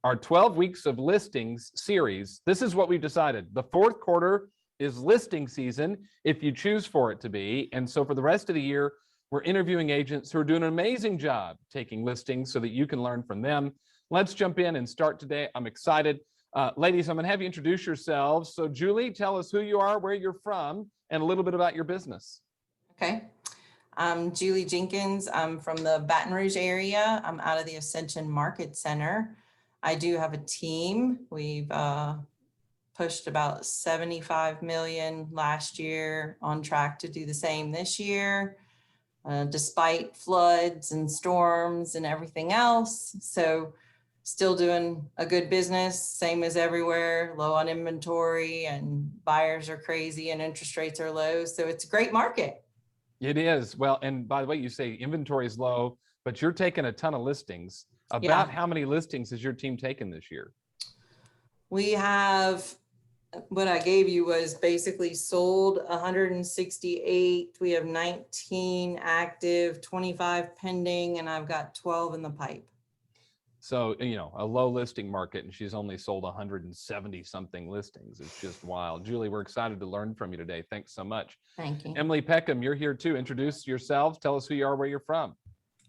our 12 weeks of listings series. This is what we've decided. The fourth quarter is listing season if you choose for it to be. And so for the rest of the year, we're interviewing agents who are doing an amazing job taking listings so that you can learn from them. Let's jump in and start today. I'm excited. Ladies, I'm going to have you introduce yourselves. So Julie, tell us who you are, where you're from, and a little bit about your business. Okay. I'm Julie Jenkins. I'm from the Baton Rouge area. I'm out of the Ascension Market Center. I do have a team. We've pushed about 75 million last year, on track to do the same this year, despite floods and storms and everything else. So still doing a good business, same as everywhere, low on inventory, and buyers are crazy and interest rates are low. So it's a great market. It is. Well, and by the way, you say inventory is low, but you're taking a ton of listings. Yeah. How many listings has your team taken this year? We have, what I gave you was basically sold 168. We have 19 active, 25 pending, and I've got 12 in the pipe. So, a low listing market, and she's only sold 170 something listings. It's just wild. Julie, we're excited to learn from you today. Thanks so much. Thank you. Emily Peckham, you're here too. Introduce yourselves. Tell us who you are, where you're from.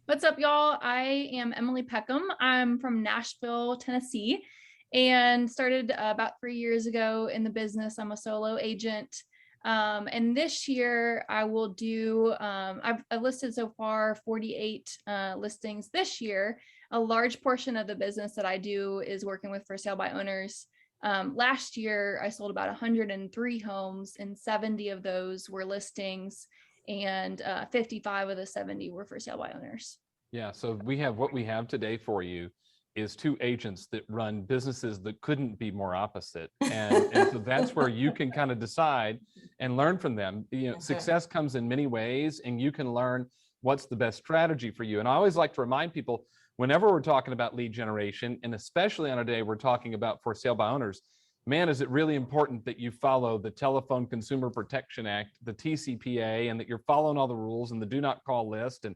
What's up, y'all? I am Emily Peckham. I'm from Nashville, Tennessee, and started about 3 years ago in the business. I'm a solo agent. And this year I will do, I've listed so far 48 listings this year. A large portion of the business that I do is working with for sale by owners. Last year I sold about 103 homes, and 70 of those were listings, and 55 of the 70 were for sale by owners. Yeah, so what we have today for you is two agents that run businesses that couldn't be more opposite. And so that's where you can kind of decide and learn from them. Success comes in many ways, and you can learn what's the best strategy for you. And I always like to remind people, whenever we're talking about lead generation, and especially on a day we're talking about for sale by owners, man, is it really important that you follow the Telephone Consumer Protection Act, the TCPA, and that you're following all the rules and the do not call list and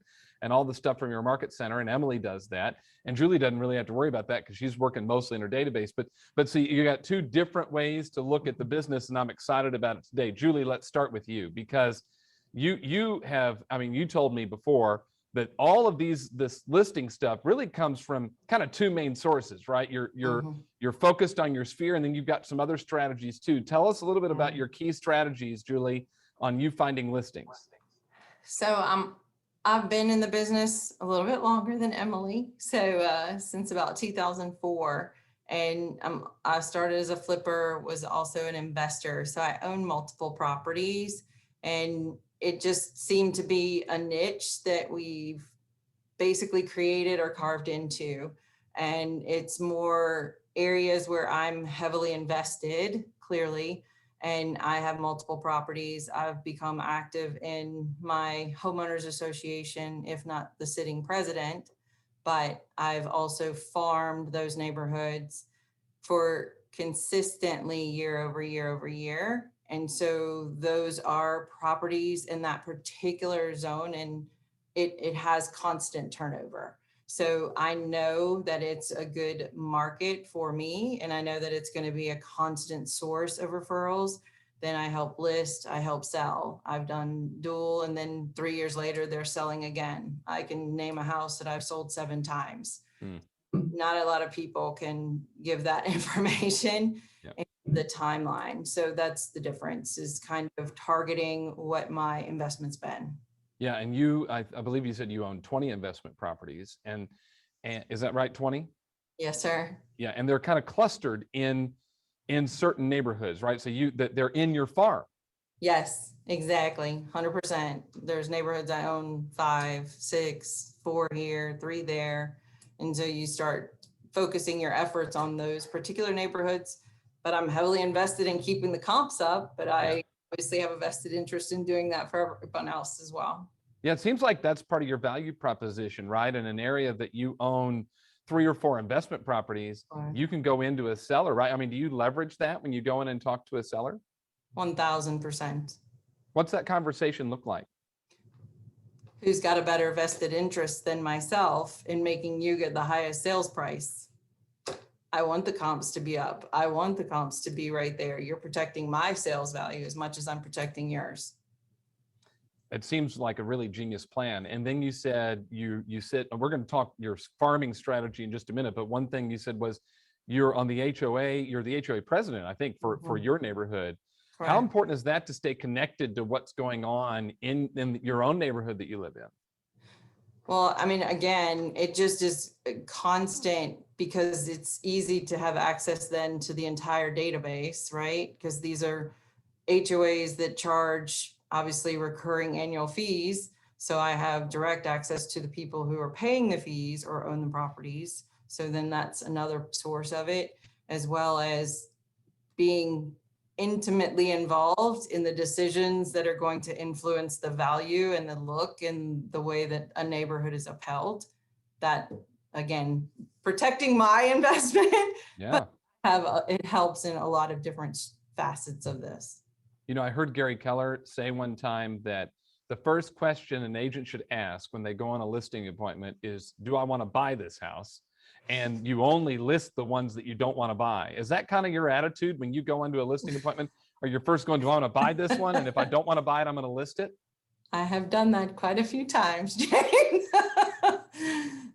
all the stuff from your market center. And Emily does that. And Julie doesn't really have to worry about that because she's working mostly in her database. But see, you got two different ways to look at the business, and I'm excited about it today. Julie, let's start with you, because you have, you told me before that all of this listing stuff really comes from kind of two main sources, right? You're focused on your sphere, and then you've got some other strategies too. Tell us a little bit about your key strategies, Julie, on you finding listings. So I've been in the business a little bit longer than Emily. So since about 2004, and I started as a flipper, was also an investor. So I own multiple properties, and it just seemed to be a niche that we've basically created or carved into. And it's more areas where I'm heavily invested, clearly, and I have multiple properties. I've become active in my homeowners association, if not the sitting president, but I've also farmed those neighborhoods for consistently year over year over year. And so those are properties in that particular zone, and it has constant turnover. So I know that it's a good market for me, and I know that it's going to be a constant source of referrals. Then I help list, I help sell. I've done dual, and then 3 years later, they're selling again. I can name a house that I've sold 7 times. Not a lot of people can give that information. Yep. The timeline. So that's the difference, is kind of targeting what my investment's been. Yeah, and I believe you said you own 20 investment properties, and is that right, 20? Yes, sir. Yeah, and they're kind of clustered in certain neighborhoods, right? So they're in your farm. Yes, exactly, 100%. There's neighborhoods I own 5, 6, 4 here, 3 there, and so you start focusing your efforts on those particular neighborhoods. But I'm heavily invested in keeping the comps up, but I obviously have a vested interest in doing that for everyone else as well. Yeah, it seems like that's part of your value proposition, right? In an area that you own 3 or 4 investment properties, you can go into a seller, right? Do you leverage that when you go in and talk to a seller? 1000%. What's that conversation look like? Who's got a better vested interest than myself in making you get the highest sales price? I want the comps to be up. I want the comps to be right there. You're protecting my sales value as much as I'm protecting yours. It seems like a really genius plan. And then you said you said, and we're going to talk your farming strategy in just a minute, but one thing you said was you're on the HOA, you're the HOA president, I think, for your neighborhood. How Correct. important is that to stay connected to what's going on in your own neighborhood that you live in? Well, I mean, again, it just is constant because it's easy to have access then to the entire database, right? Because these are HOAs that charge obviously recurring annual fees. So I have direct access to the people who are paying the fees or own the properties. So then that's another source of it, as well as being intimately involved in the decisions that are going to influence the value and the look and the way that a neighborhood is upheld. That, again, protecting my investment, Yeah. it helps in a lot of different facets of this. You know, I heard Gary Keller say one time that the first question an agent should ask when they go on a listing appointment is, do I want to buy this house? And you only list the ones that you don't want to buy. Is that kind of your attitude when you go into a listing appointment? Or you're first going, do I want to buy this one? And if I don't want to buy it, I'm going to list it? I have done that quite a few times, James.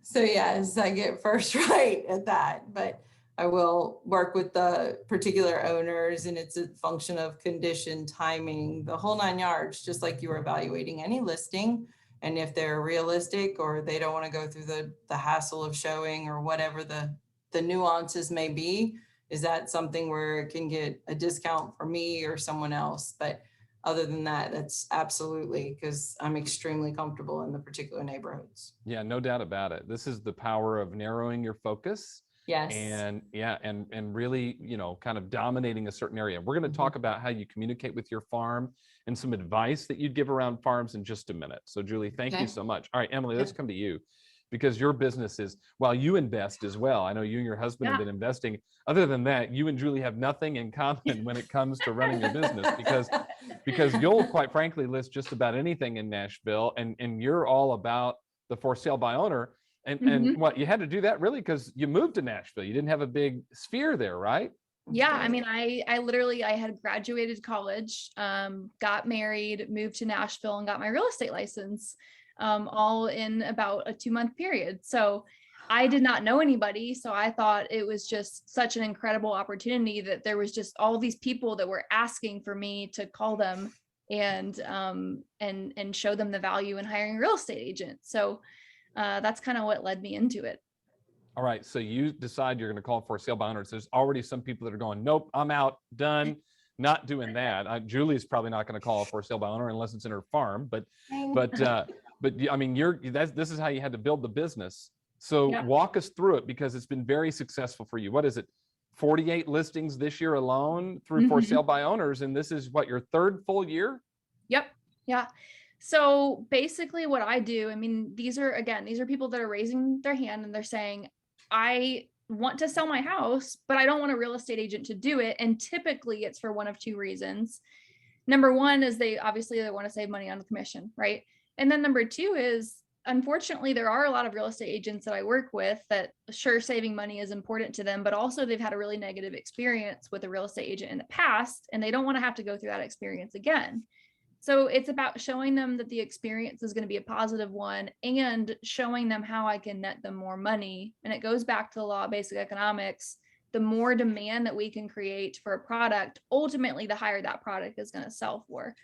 So yes, I get first right at that, but I will work with the particular owners, and it's a function of condition, timing, the whole 9 yards, just like you were evaluating any listing. And if they're realistic or they don't want to go through the hassle of showing or whatever the nuances may be, is that something where it can get a discount for me or someone else? But other than that, that's absolutely, because I'm extremely comfortable in the particular neighborhoods. Yeah, no doubt about it. This is the power of narrowing your focus. Yes. And yeah, and really, you know, kind of dominating a certain area. We're going to talk about how you communicate with your farm and some advice that you'd give around farms in just a minute. So Julie, thank you so much. All right, Emily, let's come to you, because your business is, well, you invest as well. I know you and your husband have been investing. Other than that, you and Julie have nothing in common when it comes to running your business, because you'll quite frankly list just about anything in Nashville, and you're all about the for sale by owner. And what, you had to do that really because you moved to Nashville. You didn't have a big sphere there, right? Yeah, I mean, I literally, I had graduated college, got married, moved to Nashville, and got my real estate license, all in about a 2-month period. So I did not know anybody. So I thought it was just such an incredible opportunity that there was just all these people that were asking for me to call them and show them the value in hiring a real estate agent. So that's kind of what led me into it. All right. So you decide you're going to call for sale by owners. There's already some people that are going, nope, I'm out, done, not doing that. Julie's probably not going to call for sale by owner unless it's in her farm. But I mean, this is how you had to build the business. So walk us through it, because it's been very successful for you. What is it? 48 listings this year alone through for sale by owners. And this is what, your third full year? Yep. Yeah. So basically what I do, I mean, these are people that are raising their hand and they're saying, I want to sell my house, but I don't want a real estate agent to do it. And typically it's for one of two reasons. Number one is they want to save money on the commission, right? And then number two is, unfortunately, there are a lot of real estate agents that I work with that, sure, saving money is important to them, but also they've had a really negative experience with a real estate agent in the past, and they don't want to have to go through that experience again. So it's about showing them that the experience is going to be a positive one and showing them how I can net them more money. And it goes back to the law of basic economics. The more demand that we can create for a product, ultimately, the higher that product is going to sell for.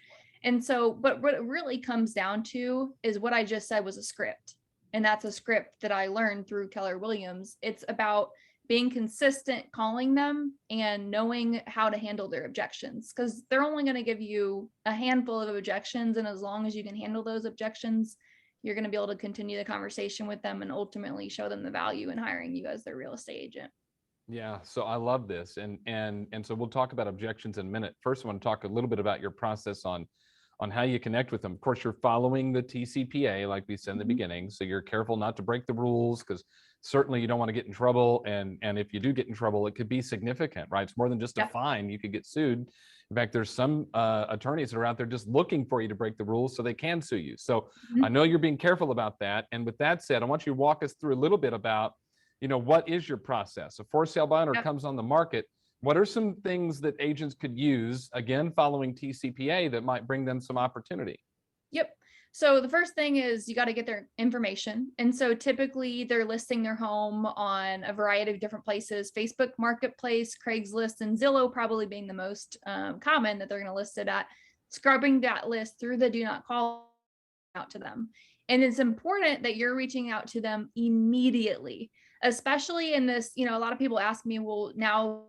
And so, but what it really comes down to is what I just said was a script. And that's a script that I learned through Keller Williams. It's about being consistent, calling them and knowing how to handle their objections, because they're only going to give you a handful of objections. And as long as you can handle those objections, you're going to be able to continue the conversation with them and ultimately show them the value in hiring you as their real estate agent. Yeah. So I love this. And so we'll talk about objections in a minute. First, I want to talk a little bit about your process on how you connect with them. Of course, you're following the TCPA, like we said in the beginning. So you're careful not to break the rules, because certainly you don't want to get in trouble. And if you do get in trouble, it could be significant, right? It's more than just a fine. You could get sued. In fact, there's some attorneys that are out there just looking for you to break the rules so they can sue you. So I know you're being careful about that. And with that said, I want you to walk us through a little bit about, what is your process? A for sale by owner Yep. comes on the market. What are some things that agents could use, again, following TCPA, that might bring them some opportunity? Yep. So the first thing is you got to get their information. And so typically they're listing their home on a variety of different places, Facebook Marketplace, Craigslist, and Zillow probably being the most common that they're going to list it at. Scrubbing that list through the do not call out to them. And it's important that you're reaching out to them immediately, especially in this, a lot of people ask me, well, now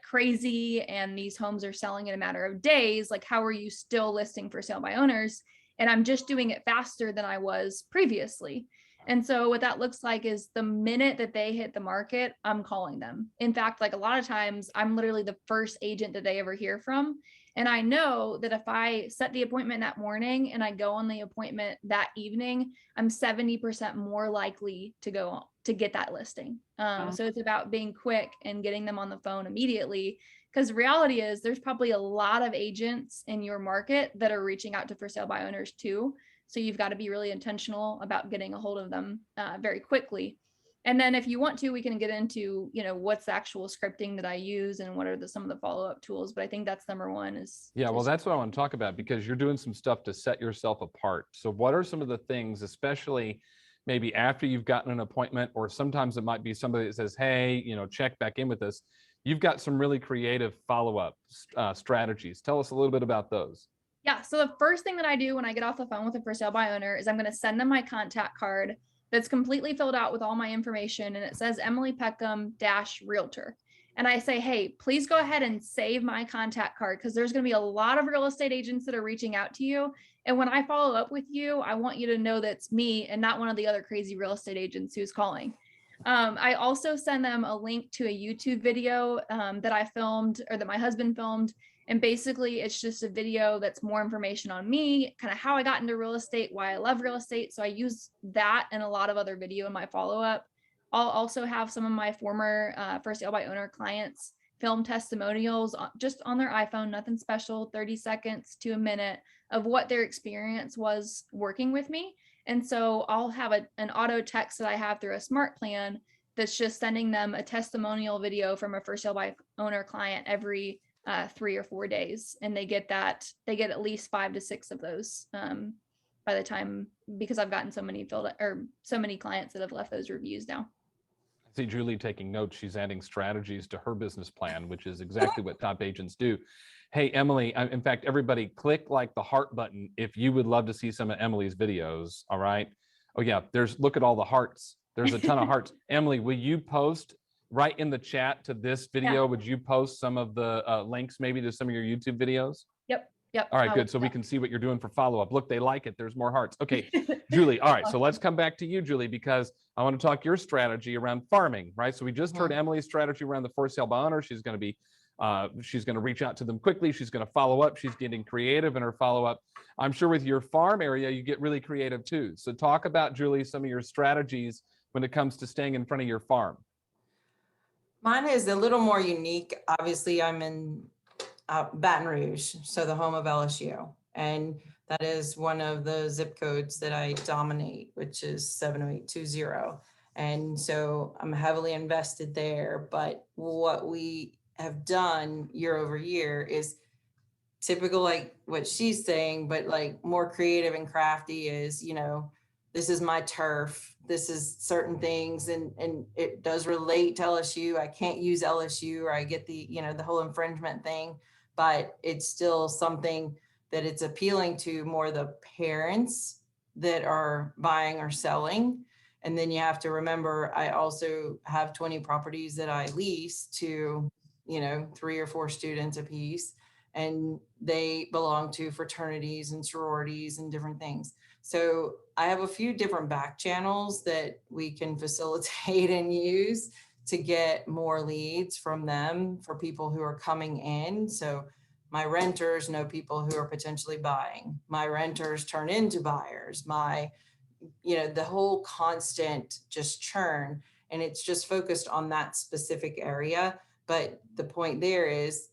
crazy and these homes are selling in a matter of days, like how are you still listing for sale by owners? And I'm just doing it faster than I was previously. And so what that looks like is the minute that they hit the market, I'm calling them. In fact, like a lot of times I'm literally the first agent that they ever hear from. And I know that if I set the appointment that morning and I go on the appointment that evening, I'm 70% more likely to go to get that listing. So it's about being quick and getting them on the phone immediately. Because the reality is there's probably a lot of agents in your market that are reaching out to for sale by owners too. So you've got to be really intentional about getting a hold of them very quickly. And then if you want to, we can get into, what's the actual scripting that I use and what are some of the follow-up tools. But I think that's number one is. Yeah, well, that's what I want to talk about, because you're doing some stuff to set yourself apart. So what are some of the things, especially maybe after you've gotten an appointment, or sometimes it might be somebody that says, hey, check back in with us. You've got some really creative follow-up strategies. Tell us a little bit about those. Yeah. So the first thing that I do when I get off the phone with a for sale by owner is I'm going to send them my contact card that's completely filled out with all my information. And it says Emily Peckham -realtor. And I say, hey, please go ahead and save my contact card, because there's going to be a lot of real estate agents that are reaching out to you. And when I follow up with you, I want you to know that's me and not one of the other crazy real estate agents who's calling. I also send them a link to a YouTube video that I filmed, or that my husband filmed. And basically it's just a video that's more information on me, kind of how I got into real estate, why I love real estate. So I use that and a lot of other video in my follow-up. I'll also have some of my former for sale by owner clients film testimonials just on their iPhone, nothing special, 30 seconds to a minute of what their experience was working with me. And so I'll have an auto text that I have through a smart plan that's just sending them a testimonial video from a for sale by owner client every 3 or 4 days. And they get at least 5 to 6 of those by the time, because I've gotten so many clients that have left those reviews now. I see Julie taking notes. She's adding strategies to her business plan, which is exactly what top agents do. Hey, Emily, in fact, everybody click like the heart button if you would love to see some of Emily's videos. All right. Oh yeah, look at all the hearts. There's a ton of hearts. Emily, will you post right in the chat to this video? Yeah. Would you post some of the links maybe to some of your YouTube videos? Yep. All right, good. So we can see what you're doing for follow-up. Look, they like it. There's more hearts. Okay, Julie. All right, so let's come back to you, Julie, because I want to talk your strategy around farming, right? So we just heard Emily's strategy around the for sale by owner. She's going to reach out to them quickly. She's going to follow up. She's getting creative in her follow-up. I'm sure with your farm area, you get really creative too. So talk about, Julie, some of your strategies when it comes to staying in front of your farm. Mine is a little more unique. Obviously, I'm in Baton Rouge, so the home of LSU. And that is one of the zip codes that I dominate, which is 70820. And so I'm heavily invested there. But what we have done year over year is typical, like what she's saying, but like more creative and crafty is, this is my turf. This is certain things. And it does relate to LSU. I can't use LSU, or I get the whole infringement thing, but it's still something that it's appealing to more the parents that are buying or selling. And then you have to remember, I also have 20 properties that I lease to, 3 or 4 students a piece, and they belong to fraternities and sororities and different things. So I have a few different back channels that we can facilitate and use to get more leads from them for people who are coming in. So my renters know people who are potentially buying. My renters turn into buyers. The whole constant just churn, and it's just focused on that specific area. But the point there is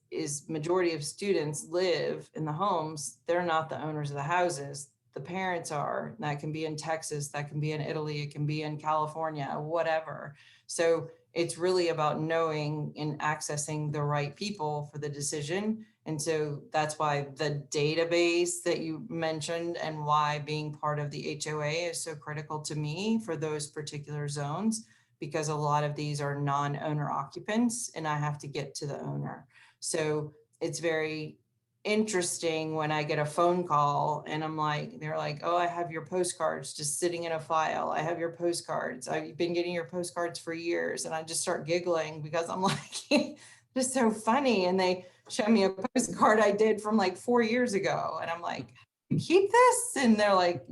majority of students live in the homes. They're not the owners of the houses. the parents are. That can be in Texas, that can be in Italy, it can be in California, whatever. So it's really about knowing and accessing the right people for the decision. And so that's why the database that you mentioned and why being part of the HOA is so critical to me for those particular zones, because a lot of these are non-owner occupants and I have to get to the owner. So it's very interesting when I get a phone call and I'm like, they're like, oh, I have your postcards just sitting in a file. I have your postcards. I've been getting your postcards for years. And I just start giggling because I'm like, just so funny. And they show me a postcard I did from like 4 years ago. And I'm like, you keep this? And they're like,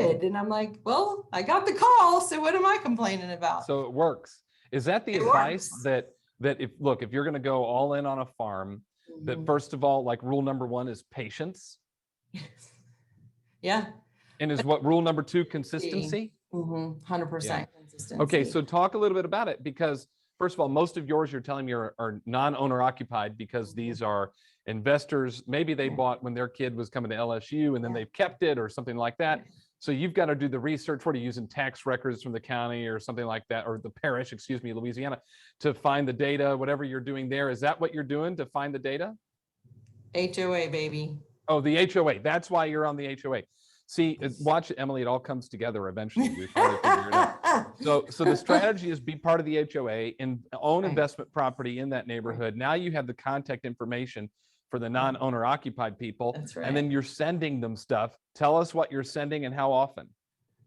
"Good." And I'm like, well, I got the call. So what am I complaining about? So it works. Is that the It advice works. that if you're going to go all in on a farm, that Mhm. first of all, like rule number one is patience, Yeah. and is what rule number two consistency? 100% consistency. Okay, so talk a little bit about it, because first of all, most of yours you're telling me are non-owner occupied, because these are investors. Maybe they Yeah. bought when their kid was coming to LSU and then Yeah. they've kept it or something like that. So you've got to do the research. What are you using, tax records from the county or something like that, or the parish, excuse me, Louisiana, to find the data, whatever you're doing there. Is that what you're doing to find the data? HOA, baby. Oh, the HOA. That's why you're on the HOA. See, watch Emily, it all comes together eventually. We finally figure it out. So the strategy is be part of the HOA and own Right. investment property in that neighborhood. Now you have the contact information for the non-owner occupied people, That's right. and then you're sending them stuff. Tell us what you're sending and how often.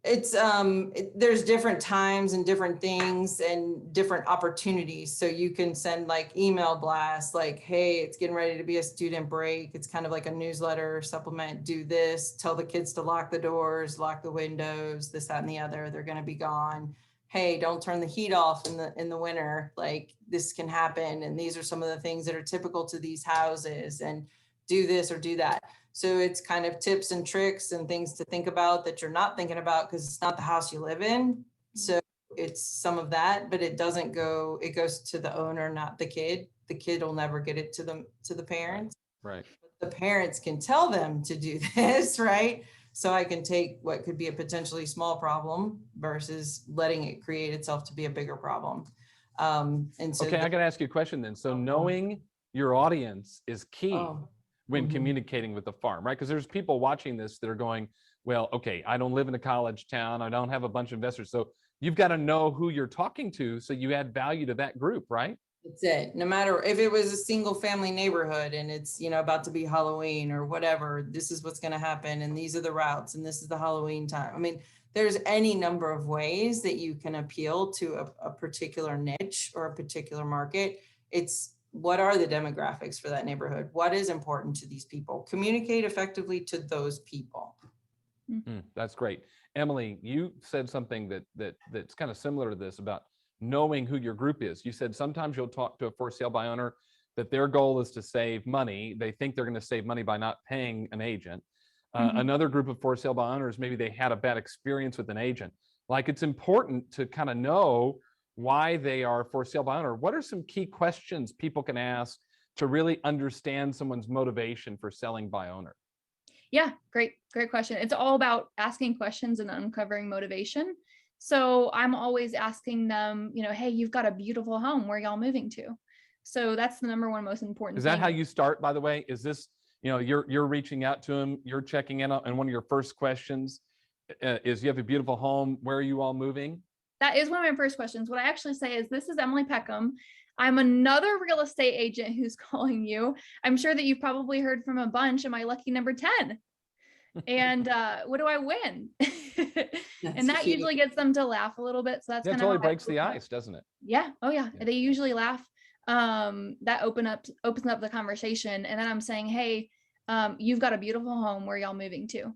It's there's different times and different things and different opportunities. So you can send like email blasts like, hey, it's getting ready to be a student break. It's kind of like a newsletter supplement. Do this, tell the kids to lock the doors, lock the windows, this, that, and the other. They're gonna be gone. Hey, don't turn the heat off in the winter. Like this can happen. And these are some of the things that are typical to these houses, and do this or do that. So it's kind of tips and tricks and things to think about that you're not thinking about because it's not the house you live in. So it's some of that, but it doesn't go, it goes to the owner, not the kid. The kid will never get it to the parents. Right. The parents can tell them to do this, right? So I can take what could be a potentially small problem versus letting it create itself to be a bigger problem. And so Okay, I got to ask you a question then. So knowing your audience is key when Mhm. communicating with the farm, right? Because there's people watching this that are going, well, okay, I don't live in a college town. I don't have a bunch of investors. So you've got to know who you're talking to so you add value to that group, right? That's it. No matter if it was a single family neighborhood and it's, about to be Halloween or whatever, this is what's going to happen. And these are the routes and this is the Halloween time. I mean, there's any number of ways that you can appeal to a particular niche or a particular market. It's what are the demographics for that neighborhood? What is important to these people? Communicate effectively to those people. That's great. Emily, you said something that's kind of similar to this about knowing who your group is. You said sometimes you'll talk to a for sale by owner that their goal is to save money. They think they're going to save money by not paying an agent. Another group of for sale by owners, maybe they had a bad experience with an agent. Like, it's important to kind of know why they are for sale by owner. What are some key questions people can ask to really understand someone's motivation for selling by owner? Yeah, great question. It's all about asking questions and uncovering motivation. So I'm always asking them, hey, you've got a beautiful home. Where are y'all moving to? So that's the number one most important Is that thing. how you start, by the way? Is this, you're reaching out to them, you're checking in on, and one of your first questions is, you have a beautiful home. Where are you all moving? That is one of my first questions. What I actually say is, this is Emily Peckham. I'm another real estate agent who's calling you. I'm sure that you've probably heard from a bunch. Am I lucky number 10? And what do I win? And that cute. usually gets them to laugh a little bit. So that's That kind of totally breaks the ice, doesn't it? Yeah. Oh yeah. Yeah. They usually laugh. That opens up the conversation. And then I'm saying, hey, you've got a beautiful home. Where y'all moving to?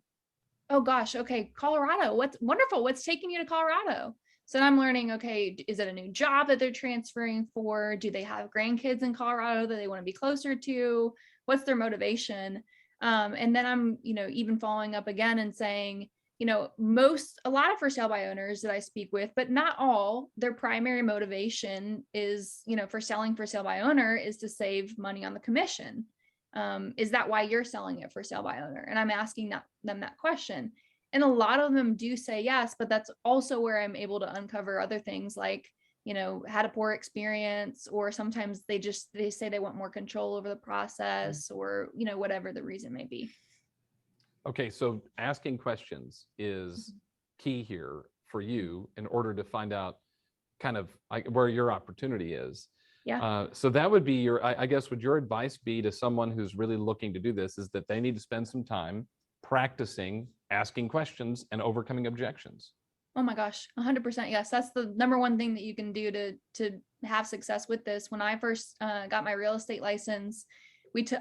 Oh gosh. Okay. Colorado. What's wonderful. What's taking you to Colorado? So I'm learning, okay, is it a new job that they're transferring for? Do they have grandkids in Colorado that they want to be closer to? What's their motivation? And then I'm, even following up again and saying, a lot of for sale by owners that I speak with, but not all, their primary motivation is, for selling for sale by owner is to save money on the commission. Is that why you're selling it for sale by owner? And I'm asking them that question. And a lot of them do say yes, but that's also where I'm able to uncover other things like, had a poor experience, or sometimes they say they want more control over the process, or, whatever the reason may be. Okay, so asking questions is key here for you in order to find out kind of where your opportunity is. Yeah. So that would be I guess, would your advice be to someone who's really looking to do this is that they need to spend some time practicing asking questions and overcoming objections? Oh my gosh, 100%. Yes, that's the number one thing that you can do to have success with this. When I first got my real estate license,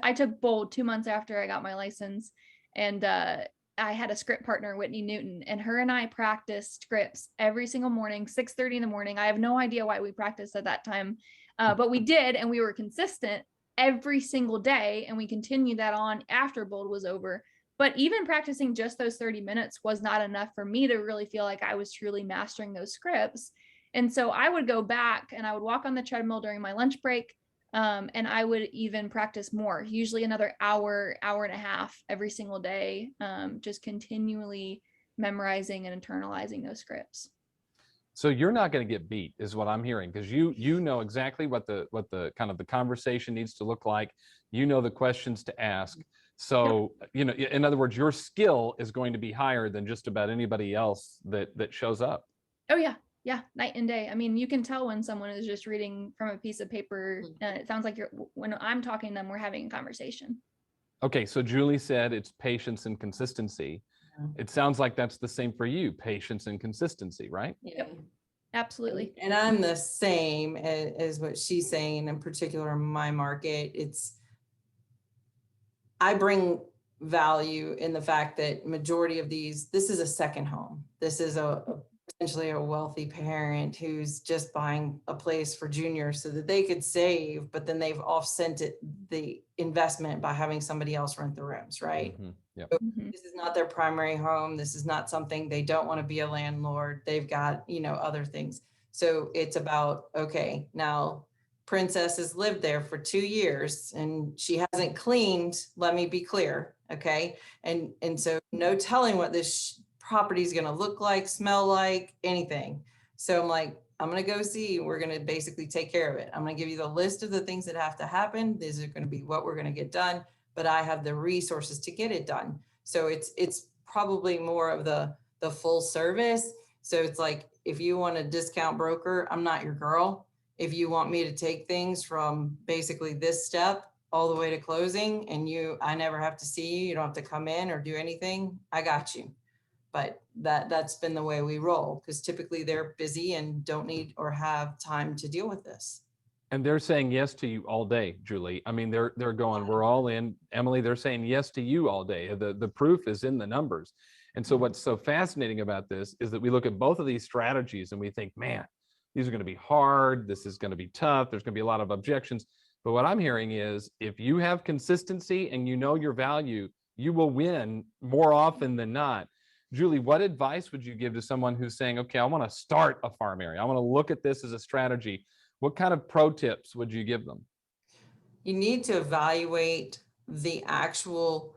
I took Bold 2 months after I got my license, and I had a script partner, Whitney Newton, and her and I practiced scripts every single morning, 6:30 in the morning. I have no idea why we practiced at that time, but we did, and we were consistent every single day, and we continued that on after Bold was over. But even practicing just those 30 minutes was not enough for me to really feel like I was truly mastering those scripts. And so I would go back and I would walk on the treadmill during my lunch break. And I would even practice more, usually another hour, hour and a half every single day, just continually memorizing and internalizing those scripts. So you're not going to get beat is what I'm hearing, because you know exactly what the kind of the conversation needs to look like. You know the questions to ask. So, in other words, your skill is going to be higher than just about anybody else that shows up. Oh yeah. Yeah. Night and day. I mean, you can tell when someone is just reading from a piece of paper, and it sounds like when I'm talking to them, we're having a conversation. Okay. So Julie said it's patience and consistency. It sounds like that's the same for you, patience and consistency, right? Yeah. Absolutely. And I'm the same as what she's saying, in particular in my market. I bring value in the fact that majority of this is a second home. This is potentially a wealthy parent who's just buying a place for junior so that they could save, but then they've offset the investment by having somebody else rent the rooms, right? Mm-hmm. Yep. So this is not their primary home. This is not something they don't want to be a landlord. They've got, other things. So it's about, okay, now Princess has lived there for 2 years and she hasn't cleaned. Let me be clear. Okay. And so no telling what this property is going to look like, smell like, anything. So I'm like, I'm going to go see, we're going to basically take care of it. I'm going to give you the list of the things that have to happen. These are going to be what we're going to get done, but I have the resources to get it done. So it's probably more of the full service. So it's like, if you want a discount broker, I'm not your girl. If you want me to take things from basically this step all the way to closing, and I never have to see you, you don't have to come in or do anything, I got you. But that's been the way we roll, because typically they're busy and don't need or have time to deal with this. And they're saying yes to you all day, Julie. I mean, they're going, we're all in. Emily, they're saying yes to you all day. The proof is in the numbers. And so what's so fascinating about this is that we look at both of these strategies and we think, man, these are going to be hard. This is going to be tough. There's going to be a lot of objections. But what I'm hearing is, if you have consistency and you know your value, you will win more often than not. Julie, what advice would you give to someone who's saying, okay, I want to start a farm area. I want to look at this as a strategy. What kind of pro tips would you give them? You need to evaluate the actual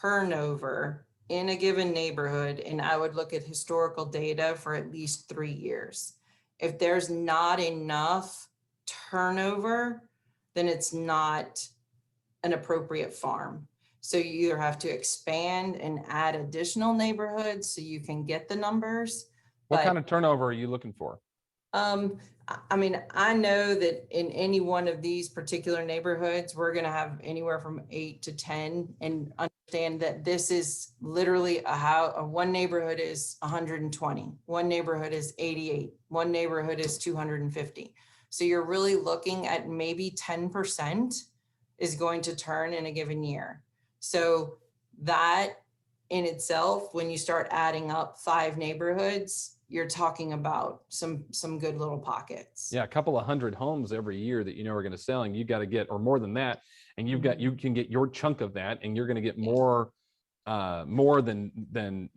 turnover in a given neighborhood. And I would look at historical data for at least 3 years. If there's not enough turnover, then it's not an appropriate farm. So you either have to expand and add additional neighborhoods so you can get the numbers. What kind of turnover are you looking for? I mean, I know that in any one of these particular neighborhoods, we're going to have anywhere from 8 to 10, and understand that this is literally one neighborhood is 120, one neighborhood is 88, one neighborhood is 250. So you're really looking at maybe 10% is going to turn in a given year. So that in itself, when you start adding up 5 neighborhoods, you're talking about some good little pockets. Yeah, a couple of 100 homes every year that are going to sell, and you got to get, or more than that, and you can get your chunk of that, and you're going to get more than more than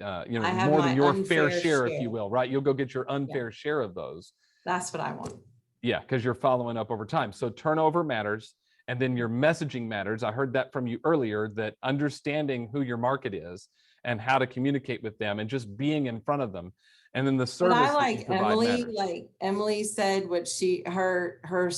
your fair share, if you will, right? You'll go get your unfair share of those. That's what I want. Yeah, because you're following up over time. So turnover matters. And then your messaging matters. I heard that from you earlier, that understanding who your market is and how to communicate with them and just being in front of them. And then the But service I that you like provide Emily, matters. like Emily said what her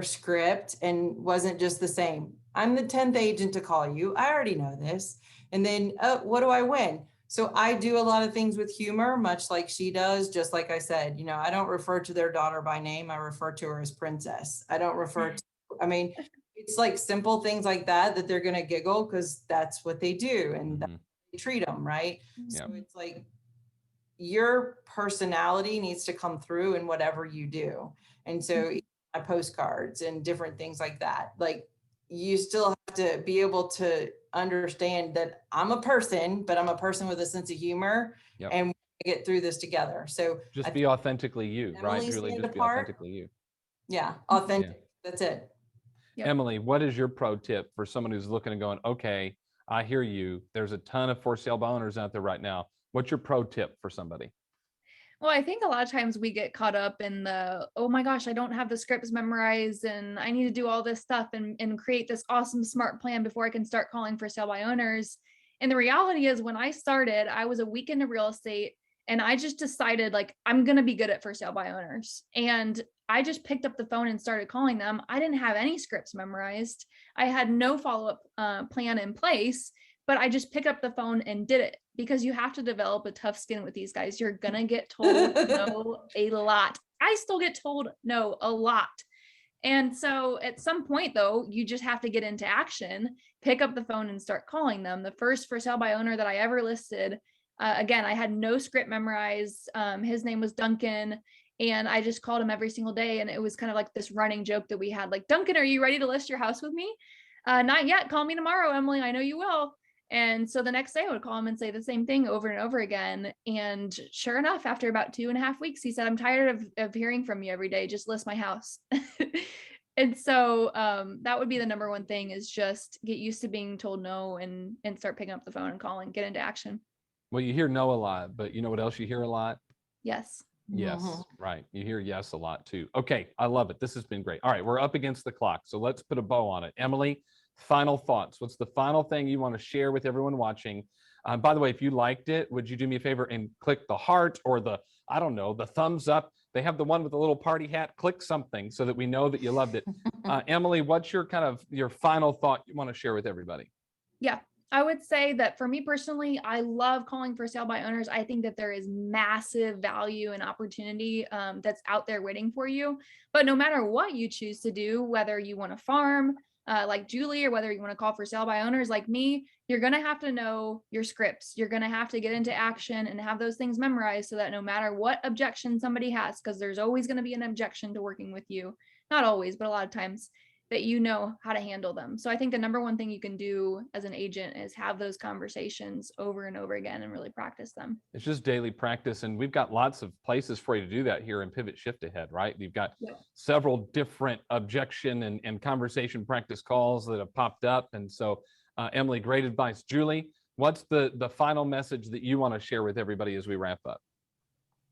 script, and wasn't just the same. I'm the 10th agent to call you. I already know this. And then, what do I win? So I do a lot of things with humor, much like she does. Just like I said, I don't refer to their daughter by name. I refer to her as princess. I don't refer to, I mean, it's like simple things like that they're going to giggle because that's what they do and that's Mhm. how they treat them, right? Yep. So it's like, your personality needs to come through in whatever you do. And so my postcards and different things like that, like you still have to be able to understand that I'm a person, but I'm a person with a sense of humor. Yep. And we get through this together. So I Just think be authentically you, right, Emily Julie? stand Just be apart. authentically you. Yeah, authentic. That's it. Yep. Emily, what is your pro tip for someone who's looking and going, okay, I hear you. There's a ton of for sale by owners out there right now. What's your pro tip for somebody? Well, I think a lot of times we get caught up in oh my gosh, I don't have the scripts memorized and I need to do all this stuff and create this awesome smart plan before I can start calling for sale by owners. And the reality is when I started, I was a week into real estate and I just decided like, I'm going to be good at for sale by owners. And I just picked up the phone and started calling them. I didn't have any scripts memorized. I had no follow-up plan in place, but I just picked up the phone and did it because you have to develop a tough skin with these guys. You're going to get told no a lot. I still get told no a lot. And so at some point though, you just have to get into action, pick up the phone and start calling them. The first for sale by owner that I ever listed, again, I had no script memorized. His name was Duncan. And I just called him every single day. And it was kind of like this running joke that we had, like, Duncan, are you ready to list your house with me? Not yet. Call me tomorrow, Emily. I know you will. And so the next day I would call him and say the same thing over and over again. And sure enough, after about 2.5 weeks, he said, I'm tired of hearing from you every day. Just list my house. And so that would be the number one thing, is just get used to being told no and start picking up the phone and calling, get into action. Well, you hear no a lot, but you know what else you hear a lot? Yes. Yes, Mhm. right. You hear yes a lot too. Okay, I love it. This has been great. All right, we're up against the clock, so let's put a bow on it. Emily, final thoughts. What's the final thing you want to share with everyone watching? By the way, if you liked it, would you do me a favor and click the heart or I don't know, the thumbs up? They have the one with the little party hat. Click something so that we know that you loved it. Emily, what's your your final thought you want to share with everybody? Yeah, I would say that for me personally, I love calling for sale by owners. I think that there is massive value and opportunity that's out there waiting for you. But no matter what you choose to do, whether you want to farm like Julie, or whether you want to call for sale by owners like me, you're going to have to know your scripts. You're going to have to get into action and have those things memorized so that no matter what objection somebody has, because there's always going to be an objection to working with you. Not always, but a lot of times, that you know how to handle them. So I think the number one thing you can do as an agent is have those conversations over and over again and really practice them. It's just daily practice. And we've got lots of places for you to do that here in Pivot Shift Ahead, right? You've got several different objection and conversation practice calls that have popped up. And so, Emily, great advice. Julie, what's the final message that you want to share with everybody as we wrap up?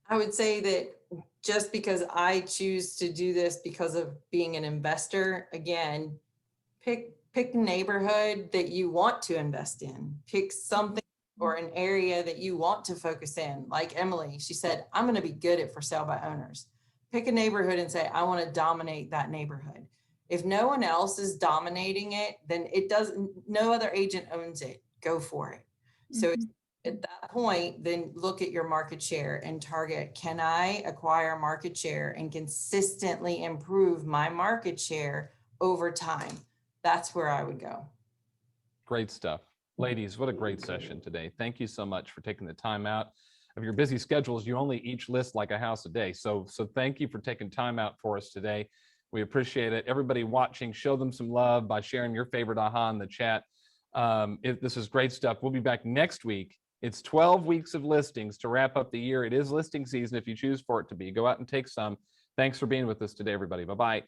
I would say that just because I choose to do this because of being an investor, again, pick a neighborhood that you want to invest in. Pick something or an area that you want to focus in. Like Emily, she said, I'm going to be good at for sale by owners. Pick a neighborhood and say, I want to dominate that neighborhood. If no one else is dominating it, then no other agent owns it. Go for it. So at that point, then look at your market share and target, can I acquire market share and consistently improve my market share over time? That's where I would go. Great stuff. Ladies, what a great session today. Thank you so much for taking the time out of your busy schedules. You only each list like a house a day. So thank you for taking time out for us today. We appreciate it. Everybody watching, show them some love by sharing your favorite aha in the chat. This is great stuff. We'll be back next week. It's 12 weeks of listings to wrap up the year. It is listing season if you choose for it to be. Go out and take some. Thanks for being with us today, everybody. Bye-bye.